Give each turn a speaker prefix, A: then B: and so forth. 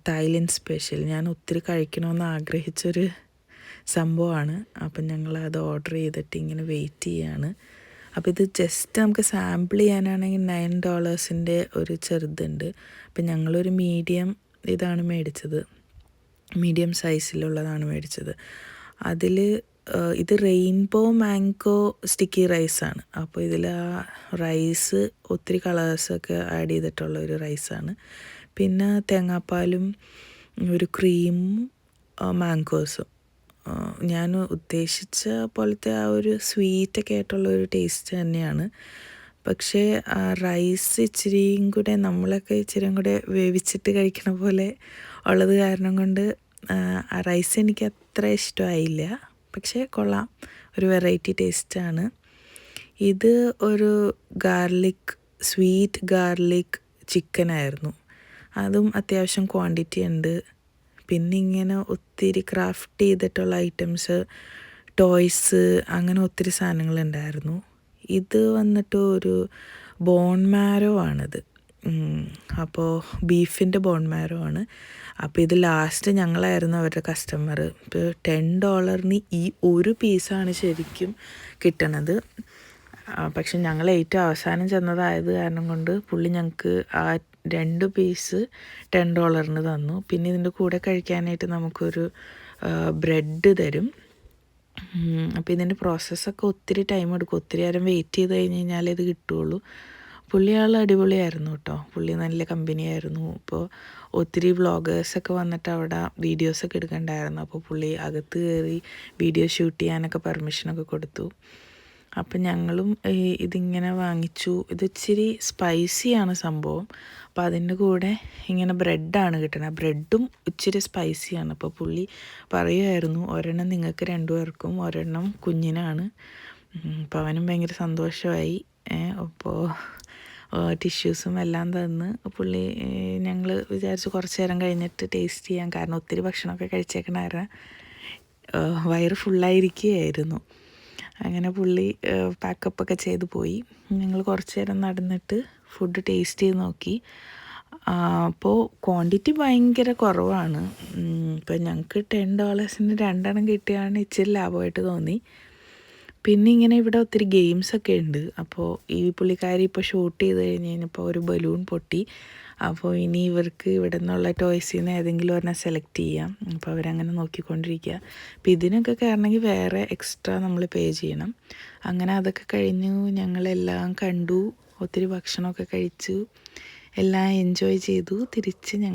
A: Thailand special. ഞാൻ ഒത്തിരി കഴിക്കണമെന്ന് ആഗ്രഹിച്ചൊരു സംഭവമാണ്. അപ്പം ഞങ്ങളത് ഓർഡർ ചെയ്തിട്ട് ഇങ്ങനെ വെയിറ്റ് ചെയ്യാണ്. അപ്പോൾ ഇത് ജസ്റ്റ് നമുക്ക് സാമ്പിൾ ചെയ്യാനാണെങ്കിൽ $9 ഒരു ചെറുതുണ്ട്. അപ്പം ഞങ്ങളൊരു മീഡിയം ഇതാണ് മേടിച്ചത്, മീഡിയം സൈസിലുള്ളതാണ് മേടിച്ചത്. അതിൽ ഇത് റെയിൻബോ മാംഗോ സ്റ്റിക്കി റൈസാണ്. അപ്പോൾ ഇതിൽ ആ റൈസ് ഒത്തിരി കളേഴ്സൊക്കെ ആഡ് ചെയ്തിട്ടുള്ള ഒരു റൈസാണ്. പിന്നെ തേങ്ങാപ്പാലും ഒരു ക്രീമും മാംഗോസും. ഞാൻ ഉദ്ദേശിച്ച പോലത്തെ ആ ഒരു സ്വീറ്റൊക്കെ ആയിട്ടുള്ളൊരു ടേസ്റ്റ് തന്നെയാണ്. പക്ഷേ ആ റൈസ് ഇച്ചിരിയും കൂടെ നമ്മളൊക്കെ ഇച്ചിരിയും കൂടെ വേവിച്ചിട്ട് കഴിക്കണ പോലെ ഉള്ളത് കാരണം കൊണ്ട് ആ റൈസ് എനിക്ക് അത്ര ഇഷ്ടമായില്ല. പക്ഷേ കൊള്ളാം, ഒരു വെറൈറ്റി ടേസ്റ്റാണ്. ഇത് ഒരു സ്വീറ്റ് ഗാർലിക് ചിക്കനായിരുന്നു. അതും അത്യാവശ്യം ക്വാണ്ടിറ്റി ഉണ്ട്. പിന്നെ ഇങ്ങനെ ഒത്തിരി ക്രാഫ്റ്റ് ചെയ്തിട്ടുള്ള ഐറ്റംസ്, ടോയ്സ്, അങ്ങനെ ഒത്തിരി സാധനങ്ങളുണ്ടായിരുന്നു. ഇത് വന്നിട്ട് ഒരു ബോൺ മാരോ ആണിത്. അപ്പോൾ ബീഫിൻ്റെ ബോൺ മാരോ ആണ്. അപ്പോൾ ഇത് ലാസ്റ്റ് ഞങ്ങളായിരുന്നു അവരുടെ കസ്റ്റമർ. ഇപ്പോൾ $10 ഈ ഒരു പീസാണ് ശരിക്കും കിട്ടണത്. പക്ഷെ ഞങ്ങൾ ഏറ്റവും അവസാനം ചെന്നതായത് കാരണം കൊണ്ട് പുള്ളി ഞങ്ങൾക്ക് ആ 2 പീസ് $10 തന്നു. പിന്നെ ഇതിൻ്റെ കൂടെ കഴിക്കാനായിട്ട് നമുക്കൊരു ബ്രെഡ് തരും. അപ്പോൾ ഇതിൻ്റെ പ്രോസസ്സൊക്കെ ഒത്തിരി ടൈം എടുക്കും. ഒത്തിരി നേരം വെയിറ്റ് ചെയ്ത് കഴിഞ്ഞ് കഴിഞ്ഞാൽ ഇത് കിട്ടുകയുള്ളൂ. ആൾ അടിപൊളിയായിരുന്നു കേട്ടോ. പുള്ളി നല്ല കമ്പനിയായിരുന്നു. ഇപ്പോൾ ഒത്തിരി വ്ളോഗേഴ്സൊക്കെ വന്നിട്ട് അവിടെ വീഡിയോസൊക്കെ എടുക്കണ്ടായിരുന്നു. അപ്പോൾ പുള്ളി അകത്ത് കയറി വീഡിയോ ഷൂട്ട് ചെയ്യാനൊക്കെ പെർമിഷനൊക്കെ കൊടുത്തു. അപ്പം ഞങ്ങളും ഇതിങ്ങനെ വാങ്ങിച്ചു. ഇത് ഇച്ചിരി സ്പൈസിയാണ് സംഭവം. അപ്പോൾ അതിൻ്റെ കൂടെ ഇങ്ങനെ ബ്രെഡാണ് കിട്ടുന്നത്. ബ്രെഡും ഇച്ചിരി സ്പൈസിയാണ്. അപ്പോൾ പുള്ളി പറയുമായിരുന്നു, ഒരെണ്ണം നിങ്ങൾക്ക് 2 പേർക്കും, ഒരെണ്ണം കുഞ്ഞിനാണ്. അപ്പോൾ അവനും ഭയങ്കര സന്തോഷമായി. അപ്പോൾ ടിഷ്യൂസും എല്ലാം തന്ന് പുള്ളി ഞങ്ങൾ വിചാരിച്ചു കുറച്ച് നേരം കഴിഞ്ഞിട്ട് ടേസ്റ്റ് ചെയ്യാം. കാരണം ഒത്തിരി ഭക്ഷണമൊക്കെ കഴിച്ചേക്കണ കാരണം വയറ് ഫുള്ളായിരിക്കുകയായിരുന്നു. അങ്ങനെ പുള്ളി പാക്കപ്പൊക്കെ ചെയ്ത് പോയി. ഞങ്ങൾ കുറച്ച് നേരം നടന്നിട്ട് ഫുഡ് ടേസ്റ്റ് ചെയ്ത് നോക്കി. അപ്പോൾ ക്വാണ്ടിറ്റി ഭയങ്കര കുറവാണ്. ഇപ്പം ഞങ്ങൾക്ക് $10 2 കിട്ടിയാണ് ഇച്ചിരി ലാഭമായിട്ട് തോന്നി. പിന്നെ ഇങ്ങനെ ഇവിടെ ഒത്തിരി ഗെയിംസൊക്കെ ഉണ്ട്. അപ്പോൾ ഈ പുള്ളിക്കാരി ഇപ്പോൾ ഷൂട്ട് ചെയ്ത് കഴിഞ്ഞ് കഴിഞ്ഞപ്പോൾ ഒരു ബലൂൺ പൊട്ടി. അപ്പോൾ ഇനി ഇവർക്ക് ഇവിടെ നിന്നുള്ള ടോയ്സിൽ നിന്ന് ഏതെങ്കിലും ഒരെണ്ണം സെലക്ട് ചെയ്യാം. അപ്പോൾ അവരങ്ങനെ നോക്കിക്കൊണ്ടിരിക്കുക. അപ്പോൾ ഇതിനൊക്കെ കയറണമെങ്കിൽ വേറെ എക്സ്ട്രാ നമ്മൾ പേ ചെയ്യണം. അങ്ങനെ അതൊക്കെ കഴിഞ്ഞു. ഞങ്ങളെല്ലാം കണ്ടു, ഒത്തിരി ഭക്ഷണമൊക്കെ കഴിച്ചു, എല്ലാം എൻജോയ് ചെയ്തു. തിരിച്ച്